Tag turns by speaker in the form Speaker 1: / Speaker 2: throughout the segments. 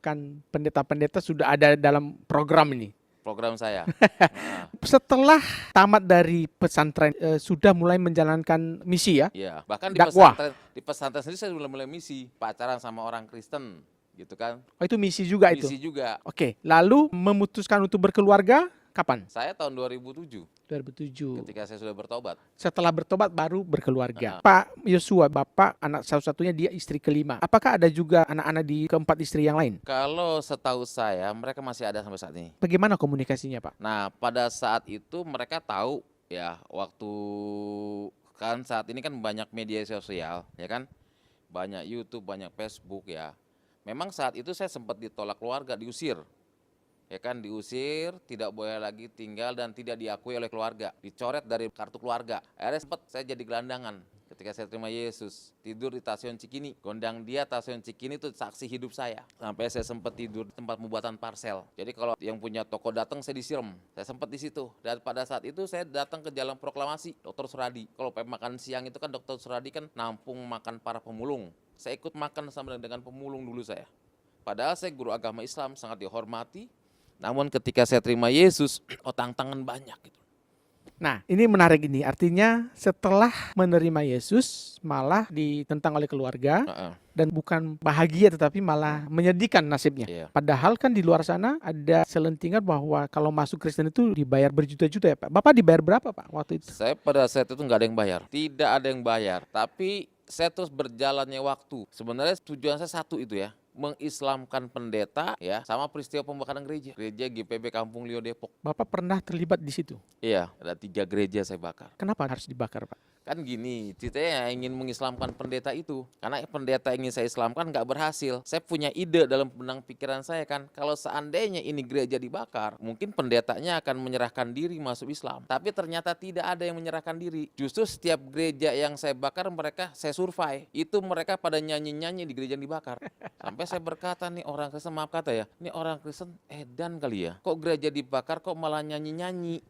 Speaker 1: Kan pendeta-pendeta sudah ada dalam program ini.
Speaker 2: Program saya.
Speaker 1: Setelah tamat dari pesantren sudah mulai menjalankan misi ya?
Speaker 2: Iya, bahkan
Speaker 1: Dakwah.
Speaker 2: di pesantren sendiri saya mulai misi, pacaran sama orang Kristen, gitu kan.
Speaker 1: Oh, itu misi juga itu?
Speaker 2: Misi juga.
Speaker 1: Oke, lalu memutuskan untuk berkeluarga kapan?
Speaker 2: Saya tahun 2007.
Speaker 1: 2007.
Speaker 2: Ketika saya sudah bertobat.
Speaker 1: Setelah bertobat baru berkeluarga. Pak Yosua, Bapak anak satu-satunya, dia istri kelima. Apakah ada juga anak-anak di keempat istri yang lain?
Speaker 2: Kalau setahu saya, mereka masih ada sampai saat ini.
Speaker 1: Bagaimana komunikasinya, Pak?
Speaker 2: Nah, pada saat itu mereka tahu ya, waktu kan saat ini kan banyak media sosial, ya kan? Banyak YouTube, banyak Facebook ya. Memang saat itu saya sempat ditolak keluarga, diusir. Ya kan, diusir, tidak boleh lagi tinggal dan tidak diakui oleh keluarga, dicoret dari kartu keluarga. Akhirnya sempat saya jadi gelandangan ketika saya terima Yesus, tidur di stasiun Cikini, gondang dia stasiun Cikini itu saksi hidup saya. Sampai saya sempat tidur di tempat pembuatan parsel. Jadi kalau yang punya toko datang saya disiram, saya sempat di situ. Dan pada saat itu saya datang ke Jalan Proklamasi, Dr. Suradi. Kalau makan siang itu kan Dr. Suradi kan nampung makan para pemulung. Saya ikut makan sama dengan pemulung dulu saya. Padahal saya guru agama Islam, sangat dihormati. Namun ketika saya terima Yesus, tantangan banyak gitu.
Speaker 1: Nah, ini menarik ini. Artinya setelah menerima Yesus malah ditentang oleh keluarga dan bukan bahagia tetapi malah menyedihkan nasibnya.
Speaker 2: Iya.
Speaker 1: Padahal kan di luar sana ada selentingan bahwa kalau masuk Kristen itu dibayar berjuta-juta ya Pak. Bapak dibayar berapa Pak waktu itu?
Speaker 2: Saya pada saat itu nggak ada yang bayar. Tidak ada yang bayar. Tapi saya terus berjalannya waktu. Sebenarnya tujuan saya satu itu ya. Mengislamkan pendeta ya sama peristiwa pembakaran gereja GPB Kampung Lio Depok.
Speaker 1: Bapak pernah terlibat di situ?
Speaker 2: Iya, ada 3 gereja saya bakar.
Speaker 1: Kenapa harus dibakar Pak?
Speaker 2: Kan gini, ceritanya ingin mengislamkan pendeta itu. Karena pendeta ingin saya islamkan nggak berhasil. Saya punya ide dalam benang pikiran saya kan, kalau seandainya ini gereja dibakar, mungkin pendetanya akan menyerahkan diri masuk Islam. Tapi ternyata tidak ada yang menyerahkan diri. Justru setiap gereja yang saya bakar mereka saya survei. Itu mereka pada nyanyi-nyanyi di gereja yang dibakar. Sampai saya berkata nih orang Kristen, maaf kata ya, ini orang Kristen edan kali ya. Kok gereja dibakar kok malah nyanyi-nyanyi.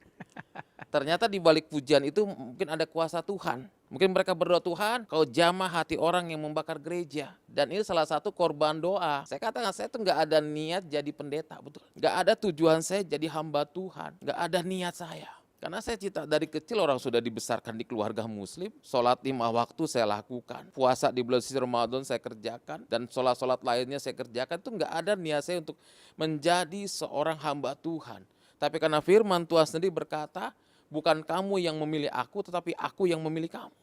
Speaker 2: Ternyata di balik pujian itu mungkin ada kuasa Tuhan. Mungkin mereka berdoa, Tuhan, kau jamah hati orang yang membakar gereja. Dan ini salah satu korban doa. Saya katakan, saya tuh nggak ada niat jadi pendeta, betul. Nggak ada tujuan saya jadi hamba Tuhan. Nggak ada niat saya. Karena saya cita dari kecil orang sudah dibesarkan di keluarga muslim. Sholat 5 waktu saya lakukan. Puasa di bulan suci Ramadan saya kerjakan. Dan sholat-sholat lainnya saya kerjakan. Itu nggak ada niat saya untuk menjadi seorang hamba Tuhan. Tapi karena firman Tuhan sendiri berkata, bukan kamu yang memilih aku, tetapi aku yang memilih kamu.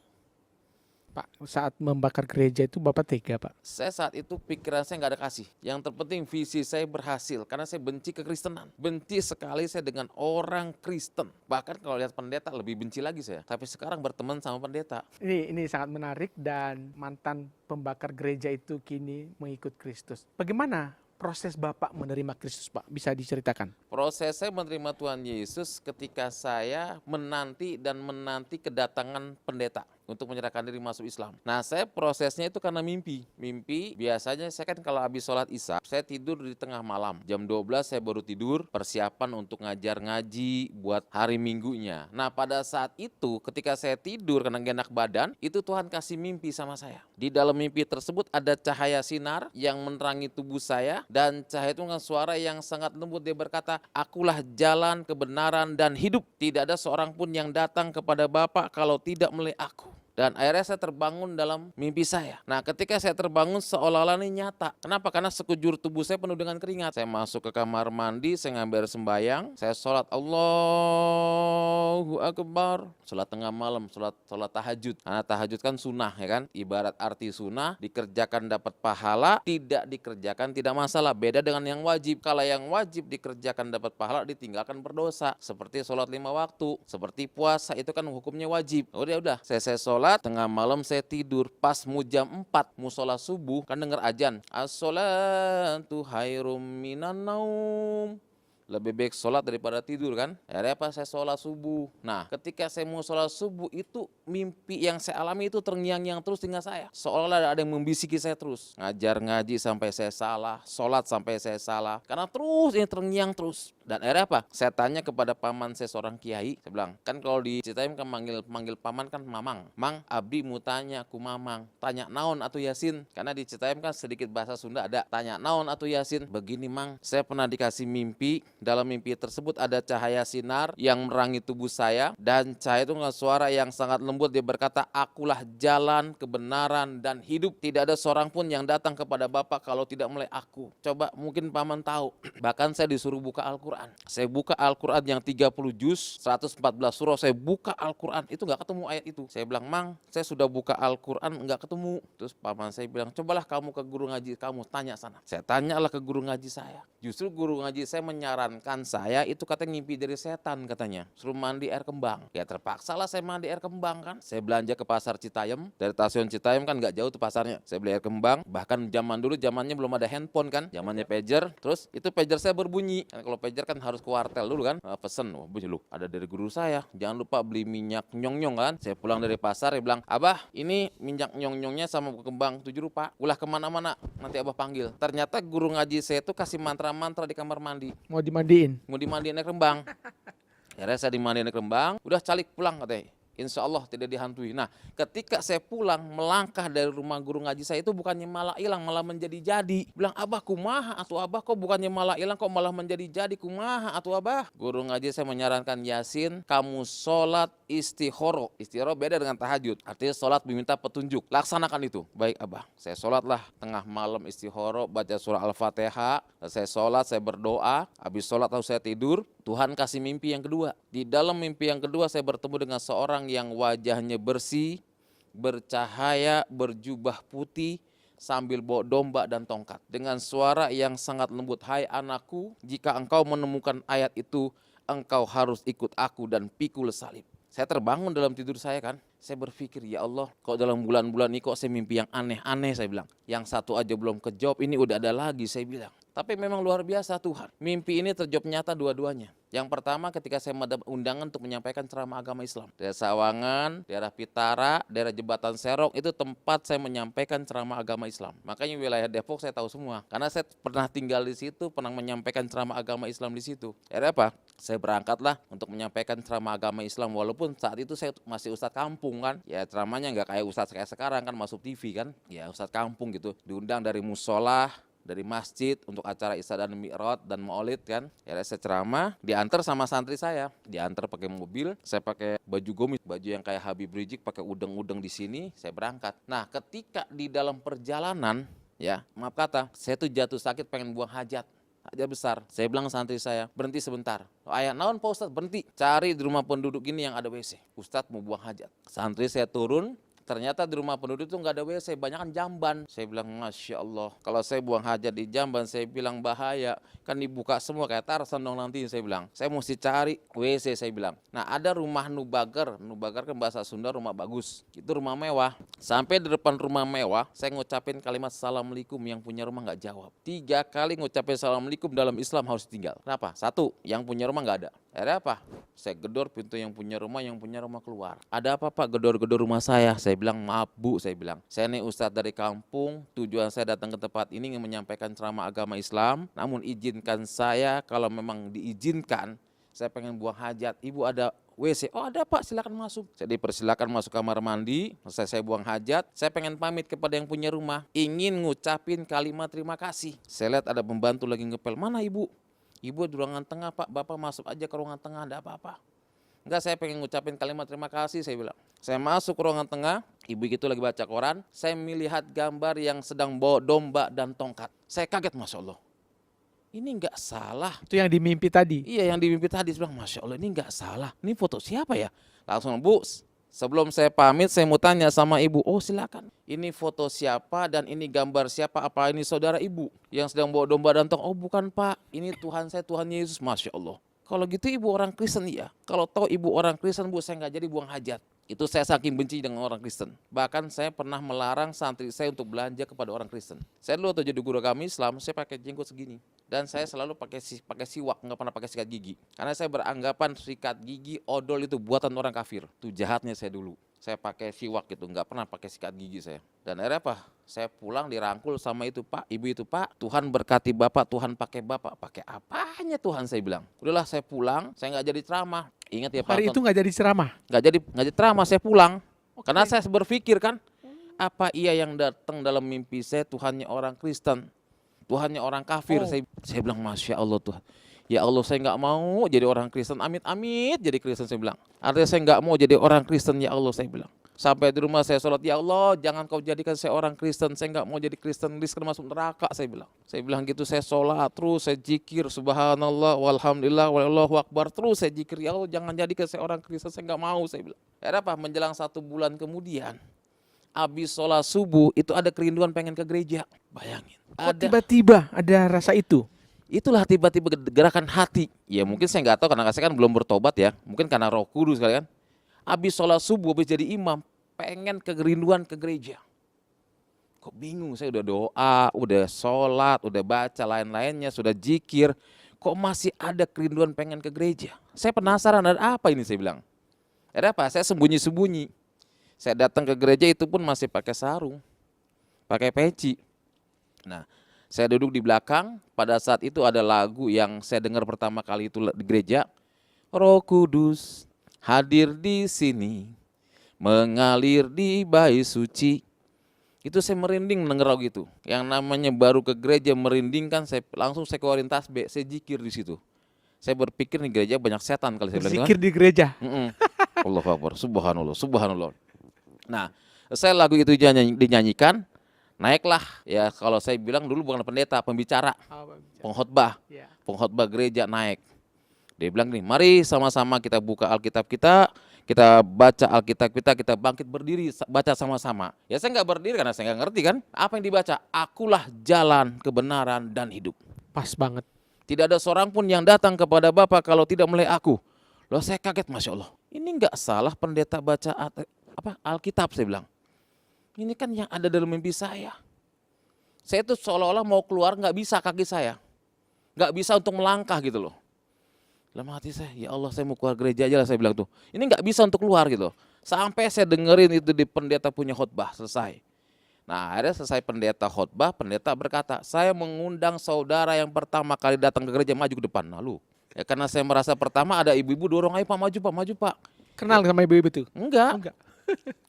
Speaker 1: Pak, saat membakar gereja itu Bapak tega Pak?
Speaker 2: Saya saat itu pikiran saya nggak ada kasih. Yang terpenting visi saya berhasil, karena saya benci kekristenan. Benci sekali saya dengan orang Kristen. Bahkan kalau lihat pendeta lebih benci lagi saya. Tapi sekarang berteman sama pendeta.
Speaker 1: Ini sangat menarik dan mantan pembakar gereja itu kini mengikut Kristus. Bagaimana proses Bapak menerima Kristus Pak? Bisa diceritakan?
Speaker 2: Proses saya menerima Tuhan Yesus ketika saya menanti kedatangan pendeta untuk menyerahkan diri masuk Islam. Nah, saya prosesnya itu karena mimpi. Mimpi biasanya saya kan kalau habis sholat Isya, saya tidur di tengah malam. Jam 12 saya baru tidur, persiapan untuk ngajar ngaji buat hari Minggunya. Nah, pada saat itu ketika saya tidur karena gak enak badan, itu Tuhan kasih mimpi sama saya. Di dalam mimpi tersebut ada cahaya sinar yang menerangi tubuh saya, dan cahaya itu dengan suara yang sangat lembut. Dia berkata, akulah jalan, kebenaran, dan hidup. Tidak ada seorang pun yang datang kepada Bapa kalau tidak melalui aku. Dan akhirnya saya terbangun dalam mimpi saya. Nah, ketika saya terbangun seolah-olah ini nyata. Kenapa? Karena sekujur tubuh saya penuh dengan keringat. Saya masuk ke kamar mandi, saya ngambil sembahyang, saya sholat Allahu Akbar. Sholat tengah malam, sholat tahajud. Karena tahajud kan sunnah ya kan. Ibarat arti sunnah, dikerjakan dapat pahala, tidak dikerjakan tidak masalah. Beda dengan yang wajib. Kalau yang wajib dikerjakan dapat pahala, ditinggalkan berdosa. Seperti sholat 5 waktu, seperti puasa itu kan hukumnya wajib. Udah, saya sholat. Tengah malam saya tidur, pas mau jam 4 mau sholat subuh kan dengar azan, as-sholatu khairum minan naum, Lebih baik sholat daripada tidur kan. Akhirnya apa? Saya sholat subuh. Nah ketika saya mau sholat subuh itu mimpi yang saya alami itu terngiang-ngiang terus tinggal saya. Seolah-olah ada yang membisiki saya terus. Ngajar ngaji sampai saya salah, sholat sampai saya salah. Karena terus ini terngiang terus. Dan akhirnya apa? Saya tanya kepada paman saya seorang kiai. Saya bilang, kan kalau di Citaim kan manggil paman kan mamang. Mang, abdi mau tanya ku mamang. Tanya naon atau Yasin. Karena di Citaim kan sedikit bahasa Sunda ada. Tanya naon atau Yasin. Begini mang, saya pernah dikasih mimpi. Dalam mimpi tersebut ada cahaya sinar yang menerangi tubuh saya. Dan cahaya itu dengan suara yang sangat lembut. Dia berkata, akulah jalan, kebenaran, dan hidup. Tidak ada seorang pun yang datang kepada Bapak kalau tidak mulai aku. Coba mungkin paman tahu. Bahkan saya disuruh buka Al-Quran. Saya buka Al-Quran yang 30 juz, 114 surah, saya buka Al-Quran, itu gak ketemu ayat itu. Saya bilang, Mang, saya sudah buka Al-Quran, gak ketemu. Terus paman saya bilang, cobalah kamu ke guru ngaji kamu, tanya sana. Saya tanyalah ke guru ngaji saya. Justru guru ngaji saya menyarankan saya, itu katanya ngimpi dari setan katanya. Suruh mandi air kembang. Ya terpaksa lah saya mandi air kembang kan. Saya belanja ke pasar Citayam, dari stasiun Citayam kan gak jauh tuh pasarnya. Saya beli air kembang, bahkan zaman dulu zamannya belum ada handphone kan, zamannya pager. Terus itu pager saya berbunyi. Karena kalau pager kan harus ke wartel dulu kan, pesen, wah bunyi lu, ada dari guru saya, jangan lupa beli minyak nyong-nyong kan. Saya pulang dari pasar, dia bilang, abah ini minyak nyong-nyongnya sama kembang 7 rupa, ulah kemana-mana, nanti abah panggil. Ternyata guru ngaji saya itu kasih mantra-mantra di kamar mandi.
Speaker 1: Mau dimandiin?
Speaker 2: Mau dimandiin air kembang. Akhirnya saya dimandiin air kembang, udah calik pulang katanya. Insya Allah tidak dihantui. Nah ketika saya pulang melangkah dari rumah guru ngaji saya itu bukannya malah hilang, malah menjadi-jadi. Bilang, abah kumaha atau abah kok bukannya malah hilang kok malah menjadi-jadi, kumaha atau abah. Guru ngaji saya menyarankan, Yasin kamu sholat istihoro. Istihoro beda dengan tahajud, artinya sholat meminta petunjuk, laksanakan itu. Baik abah. Saya sholatlah tengah malam istihoro, baca surah Al-Fatihah. Saya sholat, saya berdoa. Habis sholat lalu saya tidur. Tuhan kasih mimpi yang kedua. Di dalam mimpi yang kedua saya bertemu dengan seorang yang wajahnya bersih, bercahaya, berjubah putih, sambil bawa domba dan tongkat. Dengan suara yang sangat lembut, hai anakku, jika engkau menemukan ayat itu, engkau harus ikut aku dan pikul salib. Saya terbangun dalam tidur saya kan. Saya berpikir, ya Allah, kok dalam bulan-bulan ini kok saya mimpi yang aneh-aneh, saya bilang. Yang satu aja belum kejawab, ini udah ada lagi, saya bilang. Tapi memang luar biasa Tuhan. Mimpi ini terjawab nyata dua-duanya. Yang pertama ketika saya mendapat undangan untuk menyampaikan ceramah agama Islam. Daerah Sawangan, daerah Pitara, daerah Jembatan Serong, itu tempat saya menyampaikan ceramah agama Islam. Makanya wilayah Depok saya tahu semua. Karena saya pernah tinggal di situ, pernah menyampaikan ceramah agama Islam di situ. Akhirnya apa? Saya berangkatlah untuk menyampaikan ceramah agama Islam. Walaupun saat itu saya masih ustadz kampung kan. Ya ceramahnya nggak kayak ustadz kayak sekarang kan, masuk TV kan. Ya ustadz kampung gitu. Diundang dari musola, dari masjid untuk acara Isra dan Mi'raj dan Maulid kan. Ya saya ceramah, diantar sama santri saya, diantar pakai mobil, saya pakai baju gomis, baju yang kayak Habib Rizik, pakai udeng-udeng di sini, saya berangkat. Nah, ketika di dalam perjalanan, ya, maaf kata, saya tuh jatuh sakit pengen buang hajat besar. Saya bilang santri saya, berhenti sebentar. Ayah naon Pak Ustadz, berhenti. Cari di rumah penduduk ini yang ada WC. Ustadz mau buang hajat. Santri saya turun. Ternyata di rumah penduduk itu nggak ada WC, banyak kan jamban. Saya bilang, Masya Allah, kalau saya buang hajat di jamban, saya bilang bahaya. Kan dibuka semua kayak Tarsan dong nanti, saya bilang. Saya mesti cari WC, saya bilang. Nah ada rumah Nubagar kan bahasa Sunda rumah bagus. Itu rumah mewah. Sampai di depan rumah mewah, saya ngucapin kalimat Assalamualaikum, yang punya rumah nggak jawab. 3 kali ngucapin Assalamualaikum dalam Islam harus tinggal. Kenapa? 1, yang punya rumah nggak ada. Akhirnya apa? Saya gedor pintu yang punya rumah keluar. Ada apa Pak? Gedor-gedor rumah saya. Saya bilang, maaf Bu, saya bilang. Saya ini ustadz dari kampung, tujuan saya datang ke tempat ini ingin menyampaikan ceramah agama Islam. Namun izinkan saya, kalau memang diizinkan, saya pengen buang hajat. Ibu ada WC? Oh ada Pak, silakan masuk. Saya dipersilakan masuk kamar mandi. Selesai saya buang hajat, saya pengen pamit kepada yang punya rumah. Ingin ngucapin kalimat terima kasih. Saya lihat ada pembantu lagi ngepel. Mana Ibu? Ibu di ruangan tengah Pak, Bapak masuk aja ke ruangan tengah, ada apa-apa. Enggak, saya pengen ngucapin kalimat terima kasih, saya bilang. Saya masuk ke ruangan tengah, ibu itu lagi baca koran. Saya melihat gambar yang sedang bawa domba dan tongkat. Saya kaget, Masya Allah. Ini enggak salah.
Speaker 1: Itu yang dimimpi tadi?
Speaker 2: Iya, yang dimimpi tadi. Saya bilang, Masya Allah, ini enggak salah. Ini foto siapa ya? Langsung, Bu, sebelum saya pamit, saya mau tanya sama ibu. Oh silakan. Ini foto siapa dan ini gambar siapa? Apa ini saudara ibu yang sedang bawa domba dan tongkat? Oh bukan Pak, ini Tuhan saya, Tuhan Yesus. Masya Allah. Kalau gitu ibu orang Kristen ya. Kalau tahu ibu orang Kristen Bu, saya nggak jadi buang hajat. Itu saya saking benci dengan orang Kristen. Bahkan saya pernah melarang santri saya untuk belanja kepada orang Kristen. Saya dulu waktu jadi guru kami Islam, saya pakai jenggot segini. Dan saya selalu pakai siwak, nggak pernah pakai sikat gigi. Karena saya beranggapan sikat gigi, odol itu buatan orang kafir. Itu jahatnya saya dulu. Saya pakai siwak gitu, nggak pernah pakai sikat gigi saya. Dan akhirnya apa? Saya pulang dirangkul sama itu Pak, ibu itu Pak, Tuhan berkati Bapak, Tuhan pakai Bapak. Pakai apanya Tuhan, saya bilang. Udahlah saya pulang, saya nggak jadi ceramah. Ingat ya Pak.
Speaker 1: Hari itu nggak jadi ceramah?
Speaker 2: Nggak jadi ceramah, saya pulang.
Speaker 1: Oke.
Speaker 2: Karena saya berpikir kan, apa iya yang datang dalam mimpi saya Tuhannya orang Kristen, Tuhannya orang kafir. Saya bilang Masya Allah Tuhan. Ya Allah, saya nggak mau jadi orang Kristen, amit-amit jadi Kristen, saya bilang. Artinya saya nggak mau jadi orang Kristen, ya Allah, saya bilang. Sampai di rumah saya sholat, ya Allah jangan kau jadikan saya orang Kristen, saya nggak mau jadi Kristen, riskan masuk neraka, saya bilang. Saya bilang gitu, saya sholat terus, saya zikir, subhanallah, walhamdulillah, wallahu akbar, terus saya zikir, ya Allah jangan jadikan saya orang Kristen, saya nggak mau, saya bilang. Ada apa? Menjelang 1 bulan kemudian, habis sholat subuh, itu ada kerinduan pengen ke gereja, bayangin.
Speaker 1: Tiba-tiba ada rasa itu?
Speaker 2: Itulah tiba-tiba gerakan hati. Ya mungkin saya nggak tahu karena saya kan belum bertobat ya. Mungkin karena Roh Kudus kali kan. Habis sholat subuh, habis jadi imam, pengen kerinduan ke gereja. Kok bingung, saya udah doa, udah sholat, udah baca lain-lainnya, sudah zikir. Kok masih ada kerinduan pengen ke gereja? Saya penasaran ada apa ini, saya bilang. Ada apa? Saya sembunyi-sembunyi. Saya datang ke gereja itu pun masih pakai sarung, pakai peci. Nah, saya duduk di belakang, pada saat itu ada lagu yang saya dengar pertama kali itu di gereja. Roh Kudus hadir di sini, mengalir di bait suci. Itu saya merinding mendengar lagu itu. Yang namanya baru ke gereja merinding kan, saya keluarin tasbih, saya zikir di situ. Saya berpikir nih gereja banyak setan kali, saya bilang.
Speaker 1: Zikir di gereja?
Speaker 2: Allahu Akbar, subhanallah, subhanallah. Nah, saya lagu itu dinyanyikan. Naiklah, ya kalau saya bilang dulu bukan pendeta, pembicara, pengkhotbah, pengkhotbah gereja naik. Dia bilang nih, mari sama-sama kita buka Alkitab kita baca Alkitab kita bangkit berdiri, baca sama-sama. Ya saya nggak berdiri karena saya nggak ngerti kan, apa yang dibaca? Akulah jalan, kebenaran, dan hidup.
Speaker 1: Pas banget.
Speaker 2: Tidak ada seorang pun yang datang kepada Bapa kalau tidak melalui aku. Loh saya kaget, Masya Allah. Ini nggak salah pendeta baca Alkitab, saya bilang. Ini kan yang ada dalam mimpi saya. Saya tuh seolah-olah mau keluar nggak bisa kaki saya. Nggak bisa untuk melangkah gitu loh. Dalam hati saya, ya Allah saya mau keluar gereja aja lah, saya bilang tuh. Ini nggak bisa untuk keluar gitu. Sampai saya dengerin itu di pendeta punya khotbah, selesai. Nah akhirnya selesai pendeta khotbah, pendeta berkata, saya mengundang saudara yang pertama kali datang ke gereja maju ke depan. Lalu, ya karena saya merasa pertama ada ibu-ibu dorong, ayo Pak maju Pak, maju Pak.
Speaker 1: Kenal sama ibu-ibu tuh?
Speaker 2: Enggak.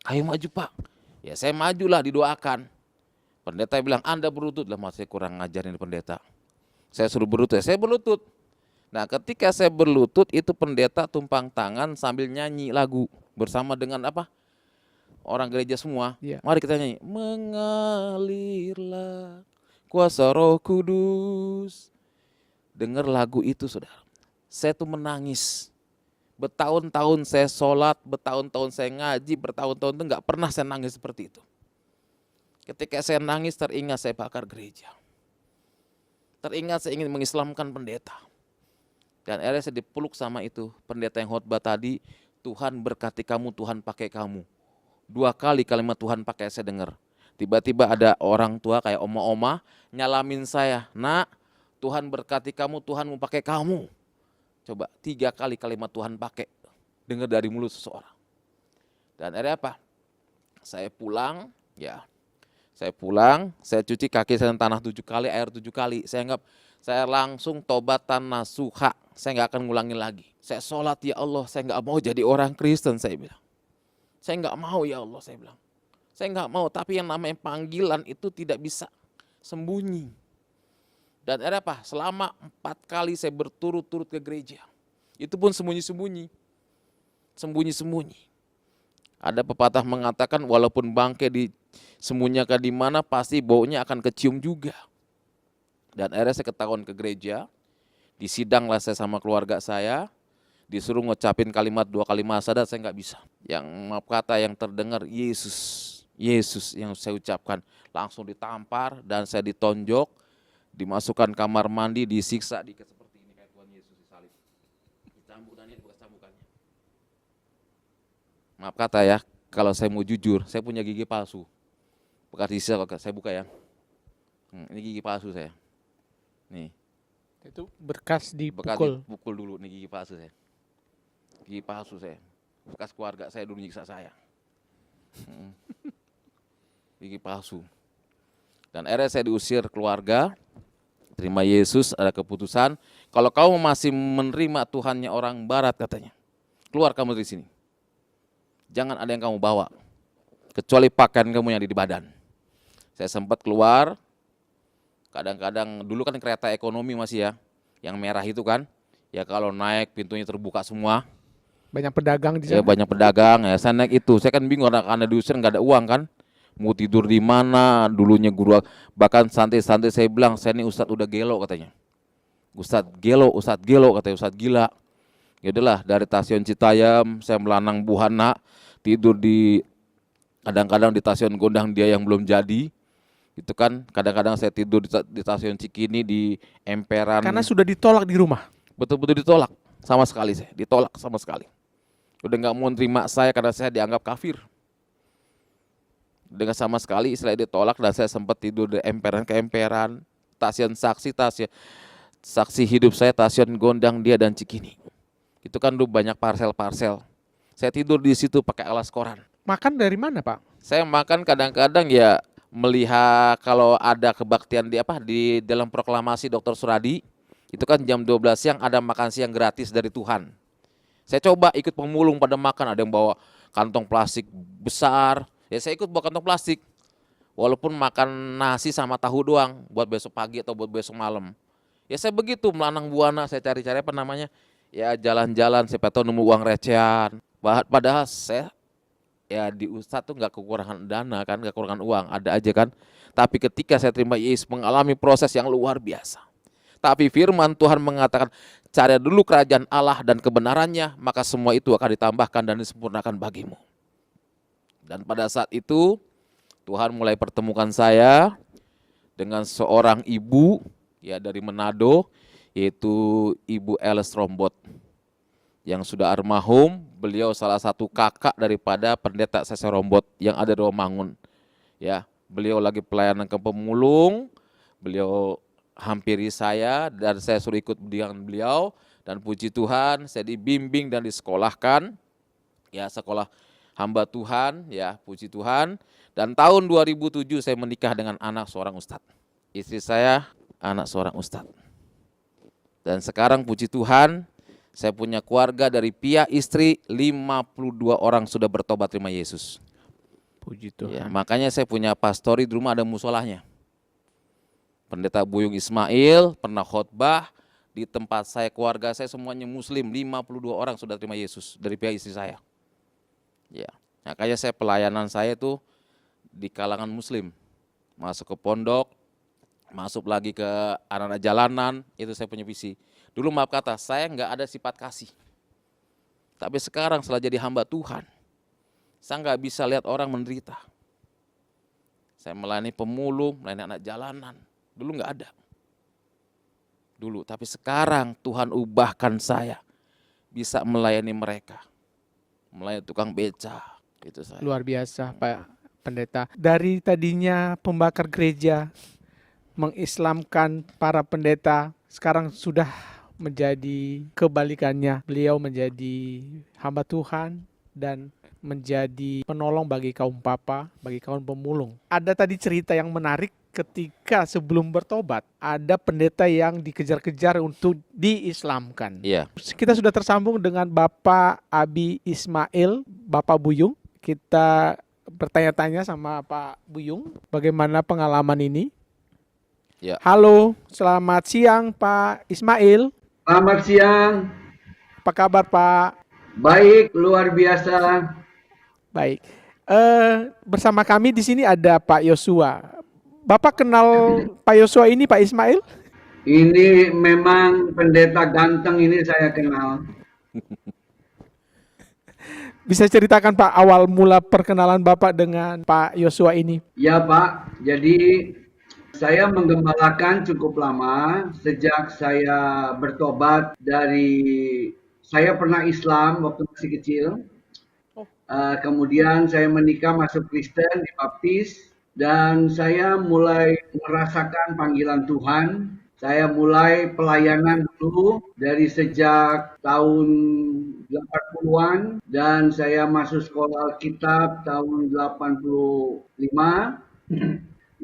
Speaker 2: Ayo maju Pak. Ya saya majulah, didoakan. Pendeta bilang, Anda berlutut. Lah saya kurang ngajarin pendeta. Saya suruh berlutut, saya berlutut. Nah ketika saya berlutut, itu pendeta tumpang tangan sambil nyanyi lagu. Bersama dengan apa? Orang gereja semua. Mari kita nyanyi. Mengalirlah kuasa Roh Kudus. Dengar lagu itu saudara. Saya tuh menangis. Bertahun-tahun saya sholat, bertahun-tahun saya ngaji, bertahun-tahun itu nggak pernah saya nangis seperti itu. Ketika saya nangis teringat saya bakar gereja. Teringat saya ingin mengislamkan pendeta. Dan akhirnya saya dipeluk sama itu pendeta yang khotbah tadi, Tuhan berkati kamu, Tuhan pakai kamu. 2 kali kalimat Tuhan pakai saya dengar. Tiba-tiba ada orang tua kayak oma-oma nyalamin saya, nak Tuhan berkati kamu, Tuhan mau pakai kamu. Coba 3 kali kalimat Tuhan pakai, dengar dari mulut seseorang. Dan akhirnya apa? Saya pulang, saya cuci kaki saya tanah 7 kali, air 7 kali. Saya anggap saya langsung tobatan nasuha, saya nggak akan ngulangin lagi. Saya sholat, ya Allah, saya nggak mau jadi orang Kristen, saya bilang. Saya nggak mau ya Allah, saya bilang. Saya nggak mau, tapi yang namanya panggilan itu tidak bisa sembunyi. Dan ada apa? Selama 4 kali saya berturut-turut ke gereja. Itu pun sembunyi-sembunyi. Sembunyi-sembunyi. Ada pepatah mengatakan walaupun bangkai disembunyikan di mana pasti baunya akan kecium juga. Dan akhirnya saya ketahuan ke gereja. Disidanglah saya sama keluarga saya. Disuruh ngucapin kalimat 2 kalimat syahadat, saya nggak bisa. Yang maaf kata yang terdengar Yesus. Yesus yang saya ucapkan. Langsung ditampar dan saya ditonjok. Dimasukkan kamar mandi, disiksa, seperti ini kayak Tuhan Yesus disalib. Dicambuk dan ini bekas cambukannya. Maaf kata ya, kalau saya mau jujur, saya punya gigi palsu. Bekas sisa, saya buka ya. Ini gigi palsu saya. Nih,
Speaker 1: Itu bekas
Speaker 2: bekas
Speaker 1: dipukul.
Speaker 2: dipukul dulu, nih gigi palsu saya. Gigi palsu saya. Bekas keluarga saya dulu nyiksa saya. Gigi palsu. Dan akhirnya saya diusir keluarga. Terima Yesus, ada keputusan. Kalau kamu masih menerima Tuhannya orang barat katanya, keluar kamu dari sini. Jangan ada yang kamu bawa, kecuali pakaian kamu yang ada di badan. Saya sempat keluar, kadang-kadang dulu kan kereta ekonomi masih ya, yang merah itu kan, ya kalau naik pintunya terbuka semua.
Speaker 1: Banyak pedagang di
Speaker 2: Ya
Speaker 1: sana.
Speaker 2: banyak pedagang ya, saya naik itu, saya kan bingung karena diusir nggak ada uang kan. Mau tidur di mana, dulunya guru, bahkan santai-santai saya bilang, saya ini Ustadz udah gelo katanya. Ustadz gelo katanya, Ustadz gila. Ya udahlah, dari Stasiun Citayam saya melanang buhana, tidur di kadang-kadang di Stasiun Gondang Dia yang belum jadi. Itu kan kadang-kadang saya tidur di Stasiun Cikini, di emperan.
Speaker 1: Karena sudah ditolak di rumah.
Speaker 2: Betul-betul ditolak sama sekali, saya ditolak sama sekali. Udah nggak mau terima saya karena saya dianggap kafir. Dengan sama sekali istilah ditolak, dan saya sempat tidur di emperan ke emperan, stasiun saksi hidup saya Stasiun Gondang Dia dan Cikini. Itu kan dulu banyak parsel-parsel. Saya tidur di situ pakai alas koran.
Speaker 1: Makan dari mana, Pak?
Speaker 2: Saya makan kadang-kadang ya melihat kalau ada kebaktian di dalam proklamasi Dr. Suradi, itu kan jam 12 siang ada makan siang gratis dari Tuhan. Saya coba ikut pemulung pada makan, ada yang bawa kantong plastik besar. Ya saya ikut bawa kantong plastik. Walaupun makan nasi sama tahu doang buat besok pagi atau buat besok malam. Ya saya begitu melanang buana, saya cari-cari apa namanya? Ya jalan-jalan, siapa tahu nemu uang recehan. Padahal saya ya di Ustadz tuh nggak kekurangan dana kan, nggak kekurangan uang, ada aja kan. Tapi ketika saya terima Yesus mengalami proses yang luar biasa. Tapi firman Tuhan mengatakan, cari dulu kerajaan Allah dan kebenarannya, maka semua itu akan ditambahkan dan disempurnakan bagimu. Dan pada saat itu Tuhan mulai pertemukan saya dengan seorang ibu ya dari Manado, yaitu Ibu Eles Rombot yang sudah almarhum. Beliau salah satu kakak daripada pendeta Sese Rombot yang ada di Romangun. Ya, beliau lagi pelayanan ke pemulung, beliau hampiri saya dan saya suruh ikut dengan beliau, dan puji Tuhan saya dibimbing dan disekolahkan ya, sekolah hamba Tuhan ya, puji Tuhan. Dan tahun 2007 saya menikah dengan anak seorang ustadz. Istri saya anak seorang ustadz. Dan sekarang puji Tuhan saya punya keluarga, dari pihak istri 52 orang sudah bertobat terima Yesus.
Speaker 1: Puji Tuhan.
Speaker 2: Ya, makanya saya punya pastori di rumah ada musolahnya. Pendeta Buyung Ismail pernah khotbah di tempat saya, keluarga saya semuanya muslim, 52 orang sudah terima Yesus dari pihak istri saya. Ya, makanya saya pelayanan saya itu di kalangan muslim. Masuk ke pondok, masuk lagi ke anak-anak jalanan, itu saya punya visi. Dulu maaf kata, saya nggak ada sifat kasih. Tapi sekarang setelah jadi hamba Tuhan, saya nggak bisa lihat orang menderita. Saya melayani pemulung, melayani anak jalanan. Dulu nggak ada. Dulu, tapi sekarang Tuhan ubahkan saya bisa melayani mereka. Melayani tukang beca, itu saya.
Speaker 1: Luar biasa, Pak Pendeta. Dari tadinya pembakar gereja, mengislamkan para pendeta, sekarang sudah menjadi kebalikannya. Beliau menjadi hamba Tuhan dan menjadi penolong bagi kaum papa, bagi kaum pemulung. Ada tadi cerita yang menarik ketika sebelum bertobat, ada pendeta yang dikejar-kejar untuk diislamkan.
Speaker 2: Iya.
Speaker 1: Kita sudah tersambung dengan Bapak Abi Ismail, Bapak Buyung. Kita bertanya-tanya sama Pak Buyung, bagaimana pengalaman ini?
Speaker 2: Ya.
Speaker 1: Halo, selamat siang Pak Ismail.
Speaker 3: Selamat siang.
Speaker 1: Apa kabar Pak?
Speaker 3: Baik, luar biasa.
Speaker 1: Baik. Bersama kami di sini ada Pak Yosua. Bapak kenal Pak Yosua ini, Pak Ismail?
Speaker 3: Ini memang pendeta ganteng ini saya kenal.
Speaker 1: Bisa ceritakan Pak awal mula perkenalan Bapak dengan Pak Yosua ini?
Speaker 3: Ya Pak, jadi saya menggembalakan cukup lama sejak saya bertobat dari, saya pernah Islam waktu masih kecil. Kemudian saya menikah masuk Kristen, dibaptis, dan saya mulai merasakan panggilan Tuhan. Saya mulai pelayanan dulu dari sejak tahun 80-an dan saya masuk sekolah Alkitab tahun 85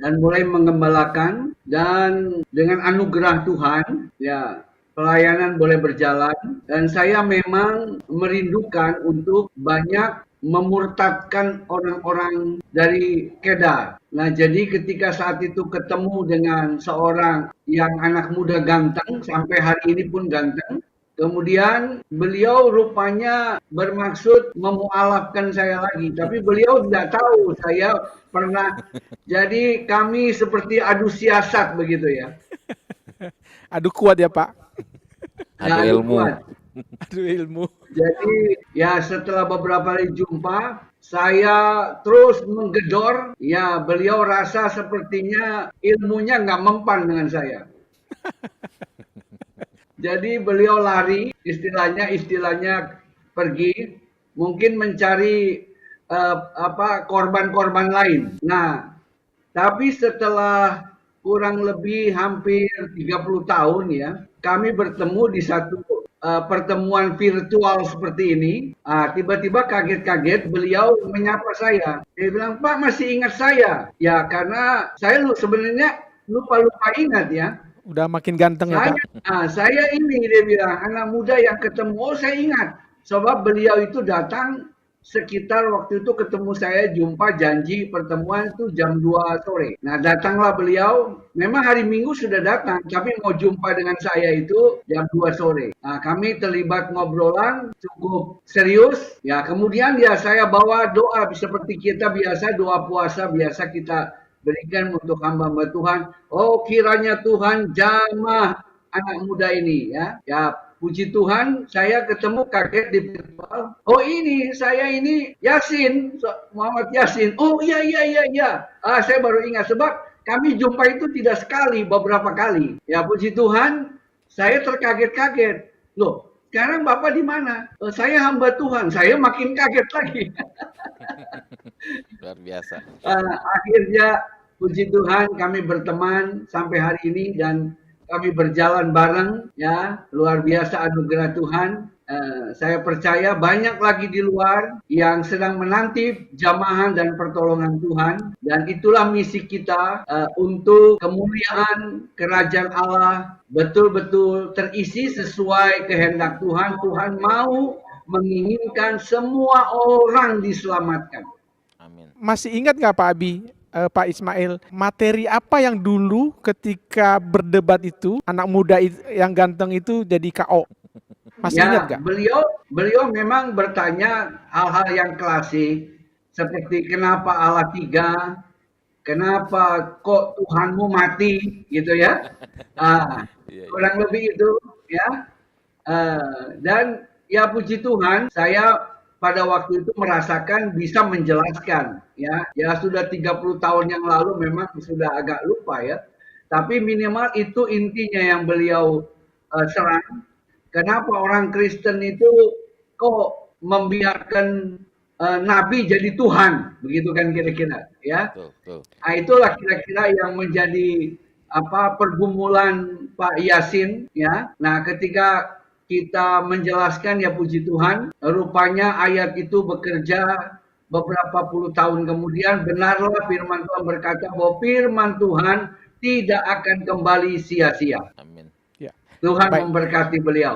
Speaker 3: dan mulai mengembalakan dan dengan anugerah Tuhan ya pelayanan boleh berjalan dan saya memang merindukan untuk banyak memurtadkan orang-orang dari Kedar. Nah, jadi ketika saat itu ketemu dengan seorang yang anak muda ganteng, sampai hari ini pun ganteng, kemudian beliau rupanya bermaksud memualafkan saya lagi, tapi beliau tidak tahu saya pernah. Jadi kami seperti adu siasat begitu ya.
Speaker 1: Aduh kuat ya Pak.
Speaker 2: Adu
Speaker 3: Adu
Speaker 2: ilmu.
Speaker 3: kuat.
Speaker 1: Aduh ilmu.
Speaker 3: Jadi ya setelah beberapa kali jumpa, saya terus menggedor. Ya beliau rasa sepertinya ilmunya nggak mempan dengan saya. Jadi beliau lari, istilahnya pergi, mungkin mencari korban-korban lain. Nah, tapi setelah kurang lebih hampir 30 tahun ya, kami bertemu di satu pertemuan virtual seperti ini. Tiba-tiba kaget-kaget beliau menyapa saya. Dia bilang, Pak masih ingat saya? Ya karena saya sebenarnya lupa-lupa ingat ya.
Speaker 1: Udah makin ganteng ya Pak.
Speaker 3: Saya ini dia bilang anak muda yang ketemu. Oh saya ingat. Sebab beliau itu datang sekitar waktu itu ketemu saya jumpa janji pertemuan itu jam 2 sore. Nah datanglah beliau. Memang hari Minggu sudah datang. Tapi mau jumpa dengan saya itu jam 2 sore. Nah kami terlibat ngobrolan cukup serius. Ya kemudian ya saya bawa doa seperti kita biasa doa puasa biasa kita berikan untuk hamba-hamba Tuhan. Oh kiranya Tuhan jamah anak muda ini ya. Ya puji Tuhan saya ketemu kaget di virtual. Oh ini saya ini Yasin Muhammad Yasin. Oh iya iya iya iya. Saya baru ingat sebab kami jumpa itu tidak sekali beberapa kali. Ya puji Tuhan saya terkaget-kaget. Loh sekarang Bapak di mana? Saya hamba Tuhan. Saya makin kaget lagi.
Speaker 2: Luar biasa.
Speaker 3: Akhirnya puji Tuhan kami berteman sampai hari ini dan kami berjalan bareng ya luar biasa anugerah Tuhan. Saya percaya banyak lagi di luar yang sedang menanti jamahan dan pertolongan Tuhan dan itulah misi kita untuk kemuliaan kerajaan Allah betul-betul terisi sesuai kehendak Tuhan. Tuhan mau menginginkan semua orang diselamatkan.
Speaker 2: Amin.
Speaker 1: Masih ingat nggak Pak Abi, Pak Ismail, materi apa yang dulu ketika berdebat itu anak muda yang ganteng itu jadi KO? Masih ingat nggak?
Speaker 3: Beliau memang bertanya hal-hal yang klasik seperti kenapa Allah tiga, kenapa kok Tuhanmu mati, gitu ya. Kurang lebih itu ya. Dan ya puji Tuhan, saya pada waktu itu merasakan bisa menjelaskan ya sudah 30 tahun yang lalu memang sudah agak lupa ya. Tapi minimal itu intinya yang beliau serang. Kenapa orang Kristen itu kok membiarkan nabi jadi Tuhan, begitu kan kira-kira ya. Nah, itulah kira-kira yang menjadi pergumulan Pak Yasin ya. Nah, ketika kita menjelaskan ya puji Tuhan, rupanya ayat itu bekerja beberapa puluh tahun kemudian benarlah firman Tuhan berkata bahwa firman Tuhan tidak akan kembali sia-sia.
Speaker 2: Amin.
Speaker 1: Ya.
Speaker 3: Tuhan
Speaker 1: Baik.
Speaker 3: memberkati beliau.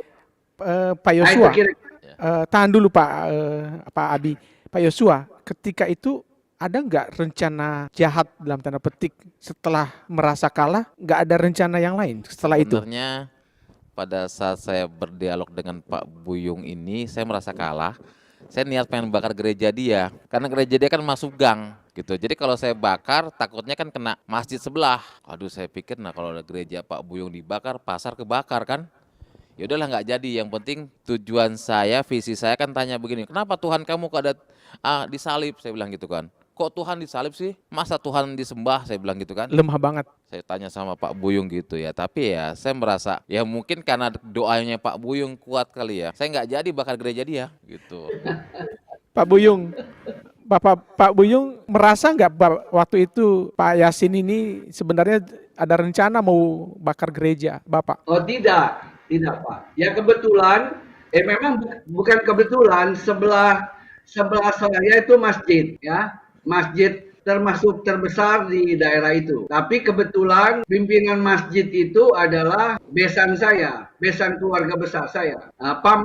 Speaker 1: Pak Yosua, tahan dulu Pak Abi. Pak Yosua, ketika itu ada nggak rencana jahat dalam tanda petik setelah merasa kalah? Nggak ada rencana yang lain setelah itu?
Speaker 2: Sebenarnya pada saat saya berdialog dengan Pak Buyung ini, saya merasa kalah. Saya niat pengen bakar gereja dia, karena gereja dia kan masuk gang gitu. Jadi kalau saya bakar, takutnya kan kena masjid sebelah. Aduh, saya pikir nah kalau ada gereja Pak Buyung dibakar, pasar kebakar kan. Ya udahlah nggak jadi. Yang penting tujuan saya, visi saya kan tanya begini, kenapa Tuhan kamu kok ada disalib? Saya bilang gitu kan. Kok Tuhan disalib sih? Masa Tuhan disembah? Saya bilang gitu kan.
Speaker 1: Lemah banget.
Speaker 2: Saya tanya sama Pak Buyung gitu ya. Tapi ya saya merasa ya mungkin karena doanya Pak Buyung kuat kali ya. Saya nggak jadi bakar gereja dia gitu.
Speaker 1: Pak Buyung, Pak Buyung merasa nggak waktu itu Pak Yasin ini sebenarnya ada rencana mau bakar gereja, Bapak?
Speaker 3: Oh tidak Pak. Ya kebetulan, memang bukan kebetulan sebelah saya itu masjid ya, masjid termasuk terbesar di daerah itu. Tapi kebetulan pimpinan masjid itu adalah besan saya, besan keluarga besar saya. Pak